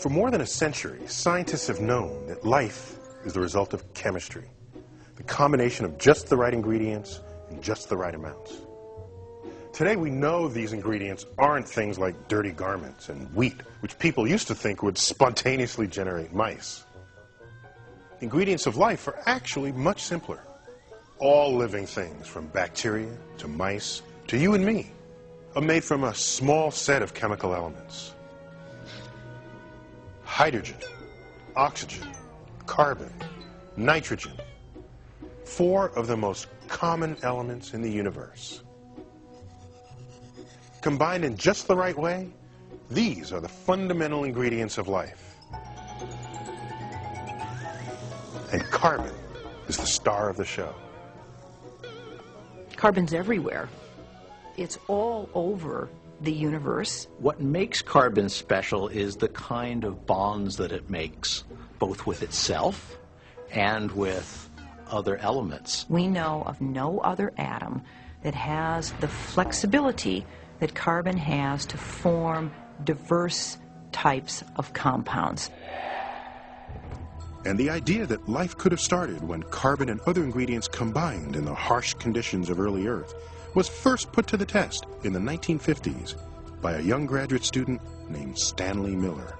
For more than a century, scientists have known that life is the result of chemistry, the combination of just the right ingredients in just the right amounts. Today we know these ingredients aren't things like dirty garments and wheat, which people used to think would spontaneously generate mice. The ingredients of life are actually much simpler. All living things, from bacteria to mice to you and me, are made from a small set of chemical elements. Hydrogen, oxygen, carbon, nitrogen. 4 of the most common elements in the universe. Combined in just the right way, these are the fundamental ingredients of life. And carbon is the star of the show. Carbon's everywhere. It's all over the universe. What makes carbon special is the kind of bonds that it makes, both with itself and with other elements. We know of no other atom that has the flexibility that carbon has to form diverse types of compounds. And the idea that life could have started when carbon and other ingredients combined in the harsh conditions of early Earth was first put to the test in the 1950s by a young graduate student named Stanley Miller.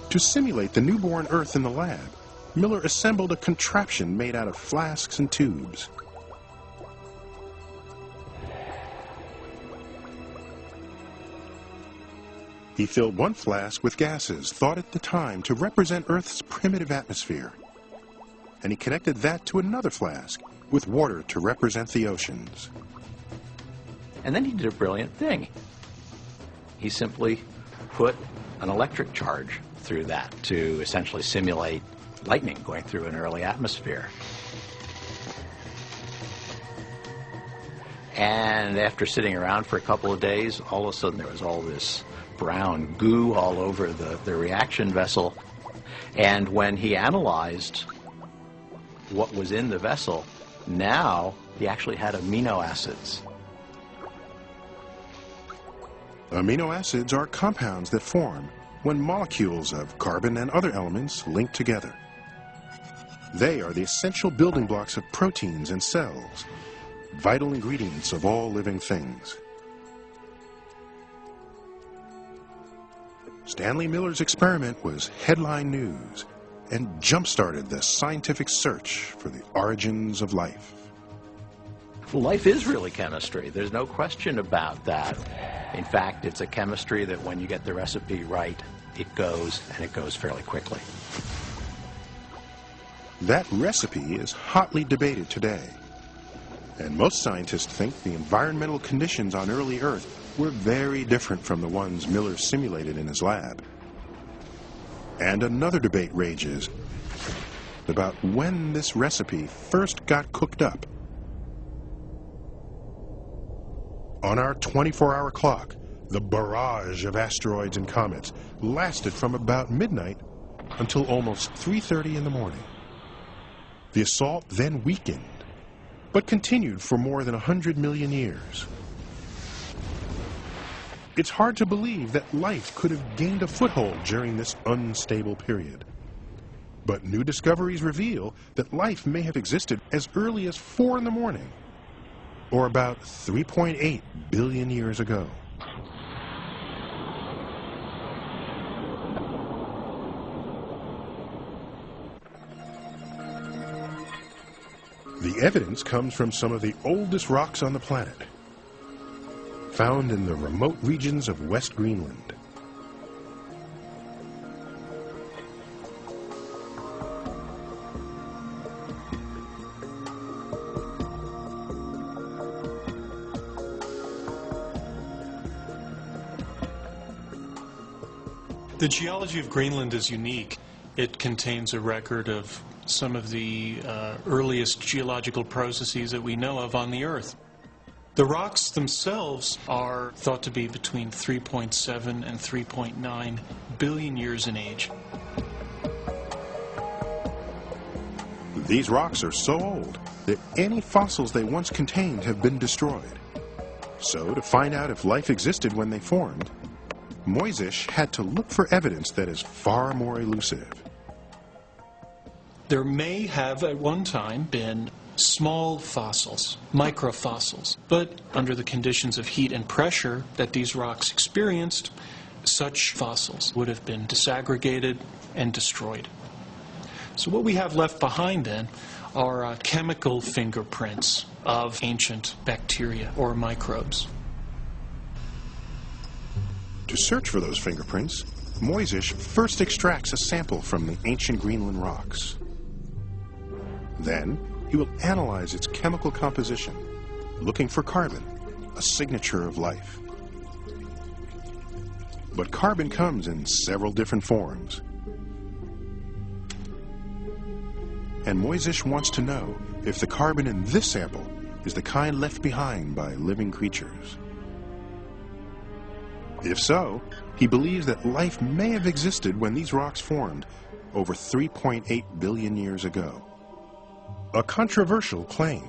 To simulate the newborn Earth in the lab, Miller assembled a contraption made out of flasks and tubes. He filled one flask with gases thought at the time to represent Earth's primitive atmosphere. And he connected that to another flask with water to represent the oceans. And then he did a brilliant thing. He simply put an electric charge through that to essentially simulate lightning going through an early atmosphere. And after sitting around for a couple of days, all of a sudden there was all this brown goo all over the reaction vessel. And when he analyzed what was in the vessel, now he actually had amino acids. Amino acids are compounds that form when molecules of carbon and other elements link together. They are the essential building blocks of proteins and cells, vital ingredients of all living things. Stanley Miller's experiment was headline news and jump-started the scientific search for the origins of life. Life is really chemistry. There's no question about that. In fact, it's a chemistry that when you get the recipe right, it goes, and it goes fairly quickly. That recipe is hotly debated today. And most scientists think the environmental conditions on early Earth were very different from the ones Miller simulated in his lab. And another debate rages about when this recipe first got cooked up. On our 24-hour clock, the barrage of asteroids and comets lasted from about midnight until almost 3:30 in the morning. The assault then weakened, but continued for more than 100 million years. It's hard to believe that life could have gained a foothold during this unstable period. But new discoveries reveal that life may have existed as early as 4 in the morning, or about 3.8 billion years ago. The evidence comes from some of the oldest rocks on the planet, found in the remote regions of West Greenland. The geology of Greenland is unique. It contains a record of some of the earliest geological processes that we know of on the Earth. The rocks themselves are thought to be between 3.7 and 3.9 billion years in age. These rocks are so old that any fossils they once contained have been destroyed. So, to find out if life existed when they formed, Moisish had to look for evidence that is far more elusive. There may have at one time been small fossils, microfossils, but under the conditions of heat and pressure that these rocks experienced, such fossils would have been disaggregated and destroyed. So what we have left behind then are chemical fingerprints of ancient bacteria or microbes. To search for those fingerprints, Moisish first extracts a sample from the ancient Greenland rocks. Then, he will analyze its chemical composition, looking for carbon, a signature of life. But carbon comes in several different forms. And Moisish wants to know if the carbon in this sample is the kind left behind by living creatures. If so, he believes that life may have existed when these rocks formed over 3.8 billion years ago. A controversial claim.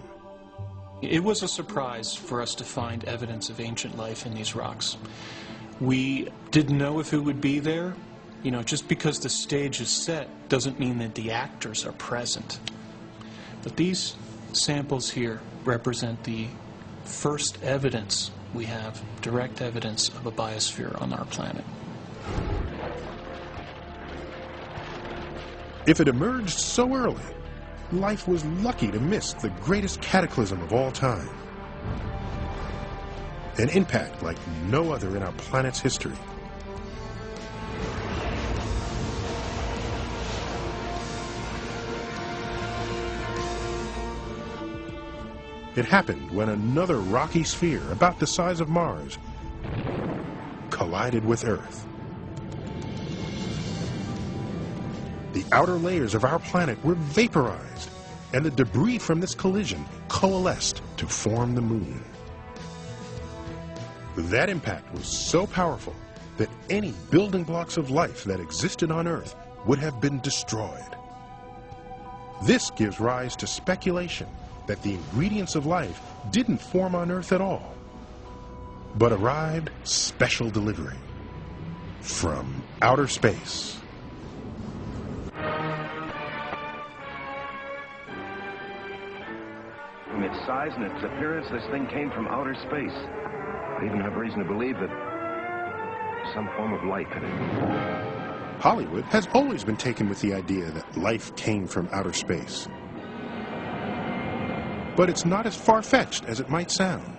It was a surprise for us to find evidence of ancient life in these rocks. We didn't know if it would be there. You know, just because the stage is set doesn't mean that the actors are present. But these samples here represent the first evidence we have, direct evidence of a biosphere on our planet. If it emerged so early, life was lucky to miss the greatest cataclysm of all time. An impact like no other in our planet's history. It happened when another rocky sphere, about the size of Mars, collided with Earth. The outer layers of our planet were vaporized, and the debris from this collision coalesced to form the Moon. That impact was so powerful that any building blocks of life that existed on Earth would have been destroyed. This gives rise to speculation that the ingredients of life didn't form on Earth at all, but arrived special delivery from outer space. From its size and its appearance, this thing came from outer space. I even have reason to believe that some form of life in it. Hollywood has always been taken with the idea that life came from outer space. But it's not as far-fetched as it might sound.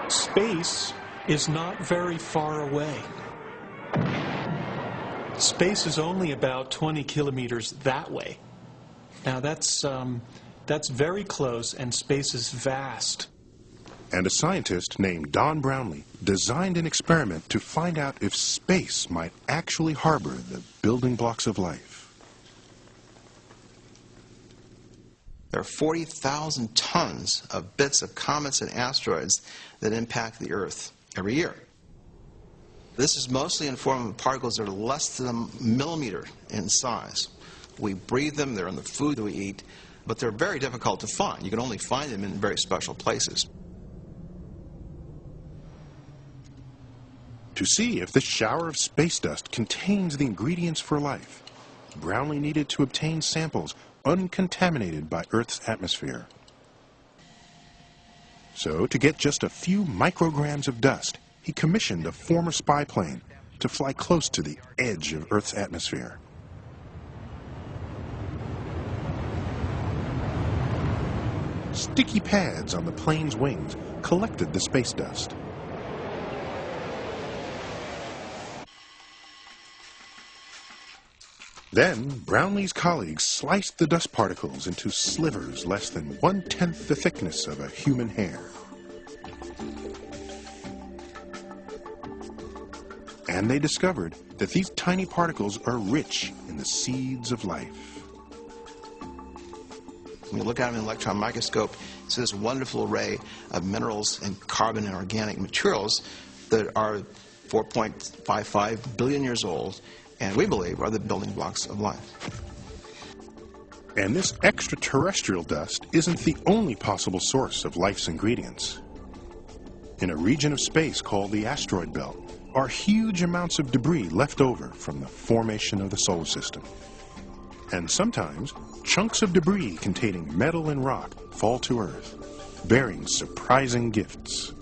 Space is not very far away. Space is only about 20 kilometers that way. Now that's very close, and space is vast. And a scientist named Don Brownlee designed an experiment to find out if space might actually harbor the building blocks of life. There are 40,000 tons of bits of comets and asteroids that impact the Earth every year. This is mostly in form of particles that are less than a millimeter in size. We breathe them, they're in the food that we eat, but they're very difficult to find. You can only find them in very special places. To see if this shower of space dust contains the ingredients for life, Brownlee needed to obtain samples uncontaminated by Earth's atmosphere. So, to get just a few micrograms of dust, he commissioned a former spy plane to fly close to the edge of Earth's atmosphere. Sticky pads on the plane's wings collected the space dust. Then, Brownlee's colleagues sliced the dust particles into slivers less than 1/10 the thickness of a human hair. And they discovered that these tiny particles are rich in the seeds of life. When you look at them in an electron microscope, it's this wonderful array of minerals and carbon and organic materials that are 4.55 billion years old, and we believe are the building blocks of life. And this extraterrestrial dust isn't the only possible source of life's ingredients. In a region of space called the asteroid belt are huge amounts of debris left over from the formation of the solar system. And sometimes, chunks of debris containing metal and rock fall to Earth, bearing surprising gifts.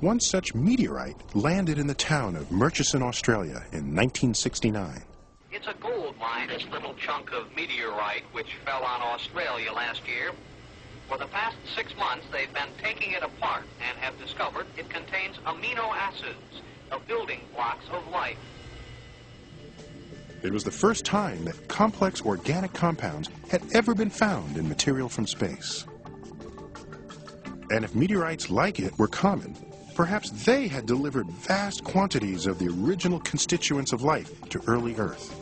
One such meteorite landed in the town of Murchison, Australia in 1969. It's a gold mine, this little chunk of meteorite which fell on Australia last year. For the past 6 months, they've been taking it apart and have discovered it contains amino acids, the building blocks of life. It was the first time that complex organic compounds had ever been found in material from space. And if meteorites like it were common, perhaps they had delivered vast quantities of the original constituents of life to early Earth.